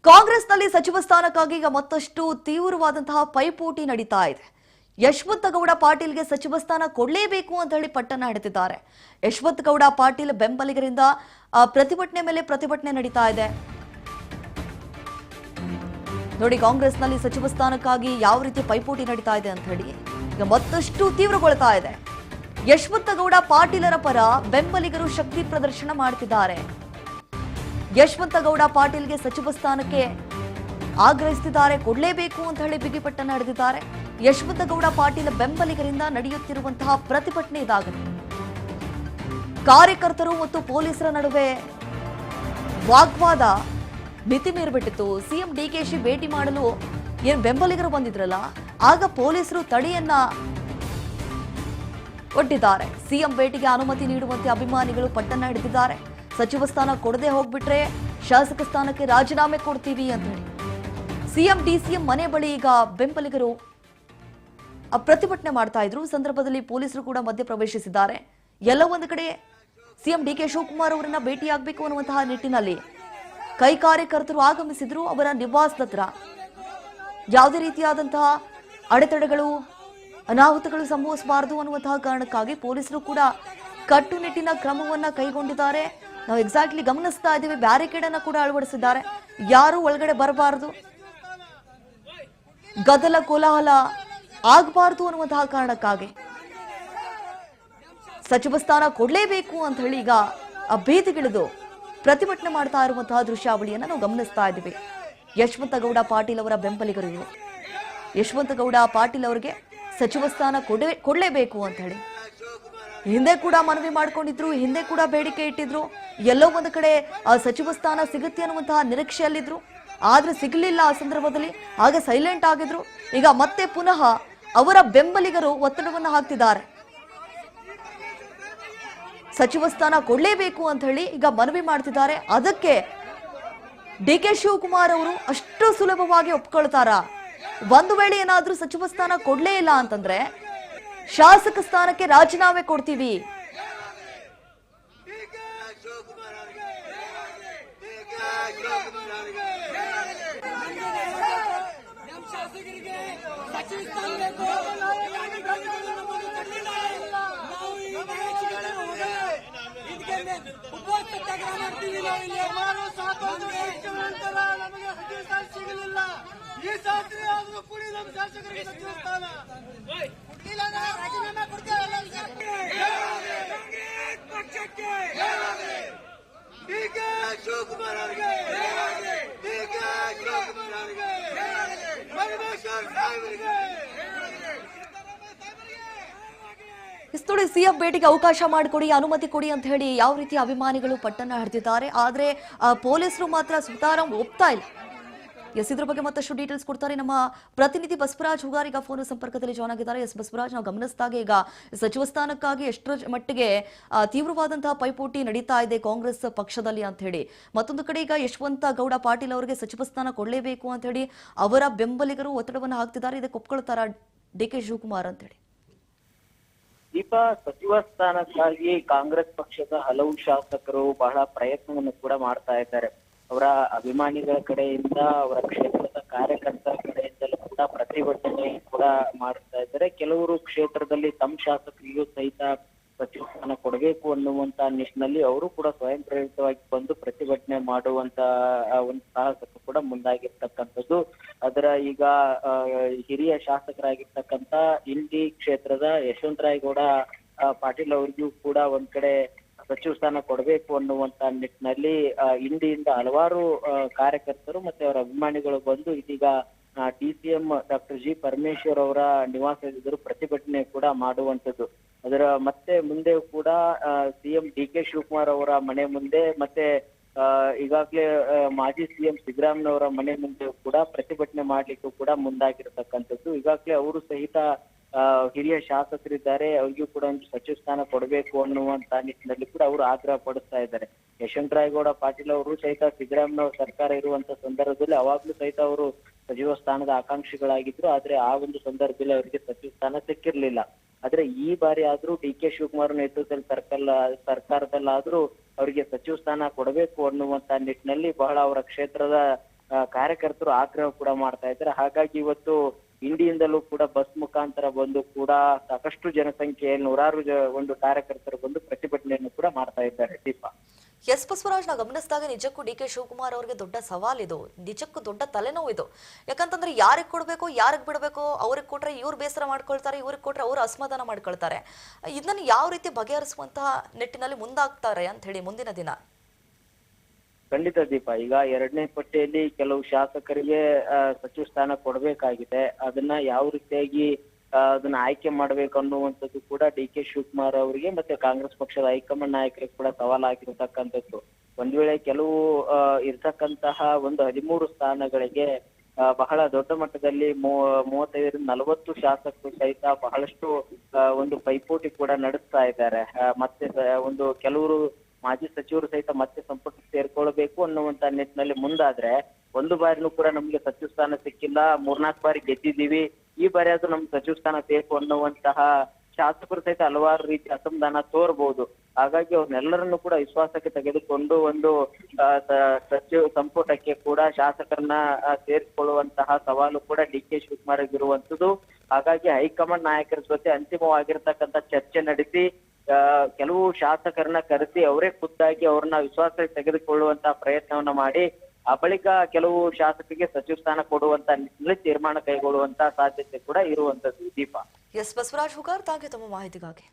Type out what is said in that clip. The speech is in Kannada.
ಕಾಂಗ್ರೆಸ್ನಲ್ಲಿ ಸಚಿವ ಸ್ಥಾನಕ್ಕಾಗಿ ಈಗ ಮತ್ತಷ್ಟು ತೀವ್ರವಾದಂತಹ ಪೈಪೋಟಿ ನಡೀತಾ ಇದೆ. ಯಶವಂತ ಗೌಡ ಪಾಟೀಲ್ಗೆ ಸಚಿವ ಸ್ಥಾನ ಕೊಡಲೇಬೇಕು ಅಂತ ಹೇಳಿ ಪಟ್ಟಣ ಹಿಡಿದಿದ್ದಾರೆ. ಯಶವಂತ ಗೌಡ ಪಾಟೀಲ್ ಬೆಂಬಲಿಗರಿಂದ ಪ್ರತಿಭಟನೆ ಮೇಲೆ ಪ್ರತಿಭಟನೆ ನಡೀತಾ ಇದೆ. ನೋಡಿ, ಕಾಂಗ್ರೆಸ್ನಲ್ಲಿ ಸಚಿವ ಸ್ಥಾನಕ್ಕಾಗಿ ಯಾವ ರೀತಿ ಪೈಪೋಟಿ ನಡೀತಾ ಇದೆ ಅಂತ ಹೇಳಿ ಈಗ ಮತ್ತಷ್ಟು ತೀವ್ರಗೊಳ್ತಾ ಇದೆ. ಯಶವಂತ ಗೌಡ ಪಾಟೀಲರ ಪರ ಬೆಂಬಲಿಗರು ಶಕ್ತಿ ಪ್ರದರ್ಶನ ಮಾಡುತ್ತಿದ್ದಾರೆ. ಯಶವಂತ ಗೌಡ ಪಾಟೀಲ್ಗೆ ಸಚಿವ ಸ್ಥಾನಕ್ಕೆ ಆಗ್ರಹಿಸುತ್ತಿದ್ದಾರೆ, ಕೊಡಲೇಬೇಕು ಅಂತ ಹೇಳಿ ಬಿಗಿಪಟ್ಟನ್ನು ಹಿಡಿದಿದ್ದಾರೆ. ಯಶವಂತ ಗೌಡ ಪಾಟೀಲ್ ಬೆಂಬಲಿಗರಿಂದ ನಡೆಯುತ್ತಿರುವಂತಹ ಪ್ರತಿಭಟನೆ ಇದಾಗಿದೆ. ಕಾರ್ಯಕರ್ತರು ಮತ್ತು ಪೊಲೀಸರ ನಡುವೆ ವಾಗ್ವಾದ ಮಿತಿ ಮೀರಿಬಿಟ್ಟಿತ್ತು. ಸಿಎಂ ಡಿಕೆಶಿ ಭೇಟಿ ಮಾಡಲು ಏನು ಬೆಂಬಲಿಗರು ಬಂದಿದ್ರಲ್ಲ, ಆಗ ಪೊಲೀಸರು ತಡೆಯನ್ನ ಒಡ್ಡಿದ್ದಾರೆ. ಸಿಎಂ ಭೇಟಿಗೆ ಅನುಮತಿ ನೀಡುವಂತೆ ಅಭಿಮಾನಿಗಳು ಪಟ್ಟಣ ಹಿಡಿದಿದ್ದಾರೆ. ಸಚಿವ ಸ್ಥಾನ ಕೊಡದೆ ಹೋಗ್ಬಿಟ್ರೆ ಶಾಸಕ ಸ್ಥಾನಕ್ಕೆ ರಾಜೀನಾಮೆ ಕೊಡ್ತೀವಿ ಅಂತ ಹೇಳಿ ಸಿಎಂ ಡಿಸಿಎಂ ಮನೆ ಬಳಿ ಈಗ ಬೆಂಬಲಿಗರು ಪ್ರತಿಭಟನೆ ಮಾಡ್ತಾ ಇದ್ರು. ಸಂದರ್ಭದಲ್ಲಿ ಪೊಲೀಸರು ಕೂಡ ಮಧ್ಯ ಪ್ರವೇಶಿಸಿದ್ದಾರೆ. ಎಲ್ಲ ಒಂದು ಕಡೆ ಸಿಎಂ ಡಿಕೆ ಶಿವಕುಮಾರ್ ಅವರನ್ನ ಭೇಟಿಯಾಗಬೇಕು ಅನ್ನುವಂತಹ ನಿಟ್ಟಿನಲ್ಲಿ ಕೈ ಕಾರ್ಯಕರ್ತರು ಆಗಮಿಸಿದ್ರು. ಅವರ ನಿವಾಸದ ಹತ್ರ ಯಾವುದೇ ರೀತಿಯಾದಂತಹ ಅಡೆತಡೆಗಳು ಅನಾಹುತಗಳು ಸಂಭವಿಸಬಾರದು ಅನ್ನುವಂತಹ ಕಾರಣಕ್ಕಾಗಿ ಪೊಲೀಸರು ಕೂಡ ಕಟ್ಟುನಿಟ್ಟಿನ ಕ್ರಮವನ್ನ ಕೈಗೊಂಡಿದ್ದಾರೆ. ನಾವು ಎಕ್ಸಾಕ್ಟ್ಲಿ ಗಮನಿಸ್ತಾ ಇದ್ದೀವಿ. ಬ್ಯಾರಿಕೇಡ್ ಅನ್ನ ಕೂಡ ಅಳವಡಿಸಿದ್ದಾರೆ. ಯಾರು ಒಳಗಡೆ ಬರಬಾರದು, ಗದ್ದಲ ಕೋಲಾಹಲ ಆಗಬಾರದು ಅನ್ನುವಂತಹ ಕಾರಣಕ್ಕಾಗಿ ಸಚಿವ ಸ್ಥಾನ ಕೊಡಲೇಬೇಕು ಅಂತ ಹೇಳಿ ಈಗ ಬೀದಿಗಿಳಿದು ಪ್ರತಿಭಟನೆ ಮಾಡ್ತಾ ಇರುವಂತಹ ದೃಶ್ಯಾವಳಿಯನ್ನ ನಾವು ಗಮನಿಸ್ತಾ ಇದ್ದೀವಿ. ಯಶವಂತ ಗೌಡ ಪಾಟೀಲ್ ಅವರ ಬೆಂಬಲಿಗರು ಇವರು. ಯಶವಂತ ಗೌಡ ಪಾಟೀಲ್ ಅವರಿಗೆ ಸಚಿವ ಸ್ಥಾನ ಕೊಡಲೇಬೇಕು ಅಂತ ಹೇಳಿ ಹಿಂದೆ ಕೂಡ ಮನವಿ ಮಾಡ್ಕೊಂಡಿದ್ರು, ಹಿಂದೆ ಕೂಡ ಬೇಡಿಕೆ ಇಟ್ಟಿದ್ರು. ಎಲ್ಲೋ ಒಂದು ಕಡೆ ಸಚಿವ ಸ್ಥಾನ ಸಿಗುತ್ತೆ ಅನ್ನುವಂತಹ ನಿರೀಕ್ಷೆಯಲ್ಲಿದ್ರು. ಆದ್ರೆ ಸಿಗಲಿಲ್ಲ. ಆ ಸಂದರ್ಭದಲ್ಲಿ ಆಗ ಸೈಲೆಂಟ್ ಆಗಿದ್ರು. ಈಗ ಮತ್ತೆ ಪುನಃ ಅವರ ಬೆಂಬಲಿಗರು ಒತ್ತಡವನ್ನು ಹಾಕ್ತಿದ್ದಾರೆ. ಸಚಿವ ಸ್ಥಾನ ಕೊಡಲೇಬೇಕು ಅಂತ ಹೇಳಿ ಈಗ ಮನವಿ ಮಾಡ್ತಿದ್ದಾರೆ. ಅದಕ್ಕೆ ಡಿಕೆ ಶಿವಕುಮಾರ್ ಅವರು ಅಷ್ಟು ಸುಲಭವಾಗಿ ಒಪ್ಕೊಳ್ತಾರ? ಒಂದು ವೇಳೆ ಏನಾದ್ರೂ ಸಚಿವ ಸ್ಥಾನ ಕೊಡ್ಲೇ ಇಲ್ಲ ಅಂತಂದ್ರೆ ಶಾಸಕ ಸ್ಥಾನಕ್ಕೆ ರಾಜೀನಾಮೆ ಕೊಡ್ತೀವಿ. ಇಷ್ಟೊಡೆ ಸಿಎಂ ಭೇಟಿಗೆ ಅವಕಾಶ ಮಾಡಿಕೊಡಿ, ಅನುಮತಿ ಕೊಡಿ ಅಂತ ಹೇಳಿ ಯಾವ ರೀತಿ ಅಭಿಮಾನಿಗಳು ಪಟ್ಟಣ ಹಿಡಿದಿದ್ದಾರೆ. ಆದ್ರೆ ಪೊಲೀಸರು ಮಾತ್ರ ಸುತಾರಾಮ್ ಒಪ್ತಾ ಇಲ್ಲ. ಇದ್ರ ಬಗ್ಗೆ ಮತ್ತಷ್ಟು ಡೀಟೇಲ್ಸ್ ಕೊಡ್ತಾರೆ ನಮ್ಮ ಪ್ರತಿನಿಧಿ ಬಸವರಾಜ್ ಹುಗಾರ್. ಈಗ ಫೋನ್ ಸಂಪರ್ಕದಲ್ಲಿ ಜಾಯ್ನ್ ಆಗಿದ್ದಾರೆ. ಬಸವರಾಜ್, ನಾವು ಗಮನಿಸಿದಾಗ ಈಗ ಸಚಿವ ಸ್ಥಾನಕ್ಕಾಗಿ ಎಷ್ಟರ ಮಟ್ಟಿಗೆ ತೀವ್ರವಾದಂತಹ ಪೈಪೋಟಿ ನಡೀತಾ ಇದೆ ಕಾಂಗ್ರೆಸ್ ಪಕ್ಷದಲ್ಲಿ ಅಂತ ಹೇಳಿ, ಮತ್ತೊಂದು ಕಡೆ ಈಗ ಯಶವಂತ ಗೌಡ ಪಾಟೀಲ್ ಅವರಿಗೆ ಸಚಿವ ಸ್ಥಾನ ಕೊಡಲೇಬೇಕು ಅಂತ ಹೇಳಿ ಅವರ ಬೆಂಬಲಿಗರು ಒತ್ತಡವನ್ನು ಹಾಕ್ತಿದ್ದಾರೆ. ಇದಕ್ಕೆ ಒಪ್ಕೊಳ್ತಾರ ಡಿಕೆ ಶಿವಕುಮಾರ್ ಅಂತ ಹೇಳಿ? ದೀಪಾ, ಸಚಿವ ಸ್ಥಾನಕ್ಕಾಗಿ ಕಾಂಗ್ರೆಸ್ ಪಕ್ಷದ ಹಲವು ಶಾಸಕರು ಬಹಳ ಪ್ರಯತ್ನವನ್ನು ಕೂಡ ಮಾಡ್ತಾ ಇದ್ದಾರೆ. ಅವರ ಅಭಿಮಾನಿಗಳ ಕಡೆಯಿಂದ, ಅವರ ಕ್ಷೇತ್ರದ ಕಾರ್ಯಕರ್ತರ ಕಡೆಯಿಂದಲೂ ಕೂಡ ಪ್ರತಿಭಟನೆ ಕೂಡ ಮಾಡ್ತಾ ಇದ್ದಾರೆ. ಕೆಲವರು ಕ್ಷೇತ್ರದಲ್ಲಿ ತಮ್ಮ ಶಾಸಕರಿಗೂ ಸಹಿತ ಸಚಿವ ಸ್ಥಾನ ಕೊಡಬೇಕು ಅನ್ನುವಂತ ನಿಟ್ಟಿನಲ್ಲಿ ಅವರು ಕೂಡ ಸ್ವಯಂ ಪ್ರೇರಿತವಾಗಿ ಬಂದು ಪ್ರತಿಭಟನೆ ಮಾಡುವಂತ ಒಂದು ಸಾಹಸಕ್ಕೂ ಕೂಡ ಮುಂದಾಗಿರ್ತಕ್ಕಂಥದ್ದು. ಅದರ ಈಗ ಹಿರಿಯ ಶಾಸಕರಾಗಿರ್ತಕ್ಕಂಥ ಇಂಡಿ ಕ್ಷೇತ್ರದ ಯಶವಂತರಾಯಗೌಡ ಪಾಟೀಲ್ ಅವರಿಗೂ ಕೂಡ ಒಂದ್ ಕಡೆ ಸಚಿವ ಸ್ಥಾನ ಕೊಡಬೇಕು ಅನ್ನುವಂತ ನಿಟ್ಟಿನಲ್ಲಿ ಇಂಡಿಯಿಂದ ಹಲವಾರು ಕಾರ್ಯಕರ್ತರು ಮತ್ತೆ ಅವರ ಅಭಿಮಾನಿಗಳು ಬಂದು ಇದೀಗ ಡಿಸಿಎಂ ಡಾಕ್ಟರ್ ಜಿ ಪರಮೇಶ್ವರ್ ಅವರ ನಿವಾಸದ ಪ್ರತಿಭಟನೆ ಕೂಡ ಮಾಡುವಂತದ್ದು. ಅದರ ಮತ್ತೆ ಮುಂದೆ ಕೂಡ ಸಿಎಂ ಡಿಕೆ ಶಿವಕುಮಾರ್ ಅವರ ಮನೆ ಮುಂದೆ ಮತ್ತೆ ಈಗಾಗಲೇ ಮಾಜಿ ಸಿಎಂ ಸಿದ್ದರಾಮಯ್ಯನವರ ಮನೆ ಮುಂದೆ ಕೂಡ ಪ್ರತಿಭಟನೆ ಮಾಡ್ಲಿಕ್ಕೂ ಕೂಡ ಮುಂದಾಗಿರ್ತಕ್ಕಂಥದ್ದು. ಈಗಾಗಲೇ ಅವರು ಸಹಿತ ಹಿರಿಯ ಶಾಸಕರಿದ್ದಾರೆ, ಅವ್ರಿಗೂ ಕೂಡ ಒಂದು ಸಚಿವ ಸ್ಥಾನ ಕೊಡಬೇಕು ಅನ್ನುವಂತ ನಿಟ್ಟಿನಲ್ಲಿ ಕೂಡ ಅವರು ಆಗ್ರಹ ಪಡಿಸ್ತಾ ಇದ್ದಾರೆ. ಯಶವಂತರಾಯಗೌಡ ಪಾಟೀಲ್ ಅವರು ಸಹಿತ ಸಿದ್ದರಾಮಯ್ಯ ಸರ್ಕಾರ ಇರುವಂತ ಸಂದರ್ಭದಲ್ಲಿ ಅವಾಗ್ಲೂ ಸಹಿತ ಅವರು ಸಚಿವ ಸ್ಥಾನದ ಆಕಾಂಕ್ಷಿಗಳಾಗಿದ್ರು. ಆದ್ರೆ ಆ ಒಂದು ಸಂದರ್ಭದಲ್ಲಿ ಅವರಿಗೆ ಸಚಿವ ಸ್ಥಾನ ಸಿಕ್ಕಿರ್ಲಿಲ್ಲ. ಆದ್ರೆ ಈ ಬಾರಿ ಆದ್ರೂ ಡಿ ಕೆ ಶಿವಕುಮಾರ್ ನೇತೃತ್ವದಲ್ಲಿ ಸರ್ಕಾರದಲ್ಲಾದ್ರೂ ಅವರಿಗೆ ಸಚಿವ ಸ್ಥಾನ ಕೊಡಬೇಕು ಅನ್ನುವಂತ ನಿಟ್ಟಿನಲ್ಲಿ ಬಹಳ ಅವರ ಕ್ಷೇತ್ರದ ಕಾರ್ಯಕರ್ತರು ಆಗ್ರಹ ಕೂಡ ಮಾಡ್ತಾ ಇದ್ದಾರೆ. ಹಾಗಾಗಿ ಇವತ್ತು ಇಂಡಿಯಿಂದಲೂ ಕೂಡ ಬಸ್ ಮುಖಾಂತರ ಬಂದು ಕೂಡ ಸಾಕಷ್ಟು ಜನಸಂಖ್ಯೆಯಲ್ಲಿ ನೂರಾರು ಒಂದು ಕಾರ್ಯಕರ್ತರು ಬಂದು ಪ್ರತಿಭಟನೆಯನ್ನು ಕೂಡ ಮಾಡ್ತಾ ಇದ್ದಾರೆ. ದೀಪಾ, ಎಸ್ ಬಸವರಾಜ್, ನಾ ಗಮನಿಸಿದಾಗ ನಿಜಕ್ಕೂ ಡಿ ಕೆ ಶಿವಕುಮಾರ್ ಅವರಿಗೆ ದೊಡ್ಡ ಸವಾಲಿದು, ನಿಜಕ್ಕೂ ದೊಡ್ಡ ತಲೆನೋವು ಇದು. ಯಾಕಂತಂದ್ರೆ ಯಾರಿಗೆ ಕೊಡ್ಬೇಕು, ಯಾರಿಗೆ ಬಿಡಬೇಕು, ಅವ್ರಿಗೆ ಕೊಟ್ರೆ ಇವ್ರು ಬೇಸರ ಮಾಡ್ಕೊಳ್ತಾರೆ, ಇವ್ರಿಗೆ ಕೊಟ್ರೆ ಅವ್ರು ಅಸಮಾಧಾನ ಮಾಡ್ಕೊಳ್ತಾರೆ. ಇದನ್ನು ಯಾವ ರೀತಿ ಬಗೆಹರಿಸುವಂತಹ ನಿಟ್ಟಿನಲ್ಲಿ ಮುಂದಾಗ್ತಾರೆ ಅಂತ ಹೇಳಿ ಮುಂದಿನ ದಿನ? ಖಂಡಿತ ದೀಪಾ, ಈಗ 2ನೇ ಪಟ್ಟಿಯಲ್ಲಿ ಕೆಲವು ಶಾಸಕರಿಗೆ ಸಚಿವ ಸ್ಥಾನ ಕೊಡಬೇಕಾಗಿದೆ. ಅದನ್ನ ಯಾವ ರೀತಿಯಾಗಿ ಅದನ್ನ ಆಯ್ಕೆ ಮಾಡ್ಬೇಕು ಅನ್ನುವಂಥದ್ದು ಕೂಡ ಡಿ ಕೆ ಶಿವಕುಮಾರ್ ಅವರಿಗೆ ಮತ್ತೆ ಕಾಂಗ್ರೆಸ್ ಪಕ್ಷದ ಹೈಕಮಾಂಡ್ ನಾಯಕರಿಗೆ ಕೂಡ ಸವಾಲಾಗಿರ್ತಕ್ಕಂಥದ್ದು. ಒಂದ್ ವೇಳೆ ಕೆಲವು ಇರ್ತಕ್ಕಂತಹ ಒಂದು 13 ಸ್ಥಾನಗಳಿಗೆ ಬಹಳ ದೊಡ್ಡ ಮಟ್ಟದಲ್ಲಿ 35-40 ಶಾಸಕರು ಸಹಿತ ಬಹಳಷ್ಟು ಒಂದು ಪೈಪೋಟಿ ಕೂಡ ನಡೆಸ್ತಾ ಇದ್ದಾರೆ. ಮತ್ತೆ ಒಂದು ಕೆಲವರು ಮಾಜಿ ಸಚಿವರು ಸಹಿತ ಮತ್ತೆ ಸಂಪುಟಕ್ಕೆ ಸೇರ್ಕೊಳ್ಬೇಕು ಅನ್ನುವಂತ ನಿಟ್ಟಿನಲ್ಲಿ ಮುಂದಾದ್ರೆ, ಒಂದು ಬಾರಿನೂ ಕೂಡ ನಮ್ಗೆ ಸಚಿವ ಸ್ಥಾನ ಸಿಕ್ಕಿಲ್ಲ, 3-4 ಬಾರಿ ಗೆದ್ದಿದ್ದೀವಿ, ಈ ಬಾರಿ ಆದ್ರೂ ನಮ್ಗೆ ಸಚಿವ ಸ್ಥಾನ ಬೇಕು ಅನ್ನುವಂತಹ ಶಾಸಕರು ಸಹಿತ ಹಲವಾರು ರೀತಿ ಅಸಮಾಧಾನ ತೋರ್ಬಹುದು. ಹಾಗಾಗಿ ಅವ್ರನ್ನೆಲ್ಲರನ್ನು ಕೂಡ ವಿಶ್ವಾಸಕ್ಕೆ ತೆಗೆದುಕೊಂಡು ಒಂದು ಸಚಿವ ಸಂಪುಟಕ್ಕೆ ಕೂಡ ಶಾಸಕರನ್ನ ಸೇರಿಸಿಕೊಳ್ಳುವಂತಹ ಸವಾಲು ಕೂಡ ಡಿ ಕೆ ಶಿವಕುಮಾರ್ ಇರುವಂತದ್ದು. ಹಾಗಾಗಿ ಹೈಕಮಾಂಡ್ ನಾಯಕರ ಜೊತೆ ಅಂತಿಮವಾಗಿರ್ತಕ್ಕಂಥ ಚರ್ಚೆ ನಡೆಸಿ ಕೆಲವು ಶಾಸಕರನ್ನ ಕರೆಸಿ ಅವರೇ ಖುದ್ದಾಗಿ ಅವ್ರನ್ನ ವಿಶ್ವಾಸಕ್ಕೆ ತೆಗೆದುಕೊಳ್ಳುವಂತಹ ಪ್ರಯತ್ನವನ್ನ ಮಾಡಿ ಆ ಬಳಿಕ ಕೆಲವು ಶಾಸಕರಿಗೆ ಸಚಿವ ಸ್ಥಾನ ಕೊಡುವಂತ ನಿಟ್ಟಿನಲ್ಲಿ ತೀರ್ಮಾನ ಕೈಗೊಳ್ಳುವಂತ ಸಾಧ್ಯತೆ ಕೂಡ ಇರುವಂತದ್ದು. ದೀಪಾ, ಎಸ್ ಬಸವರಾಜ್ ಹುಗಾರ್, ತಾಗೆ ತಮ್ಮ ಮಾಹಿತಿಗಾಗಿ.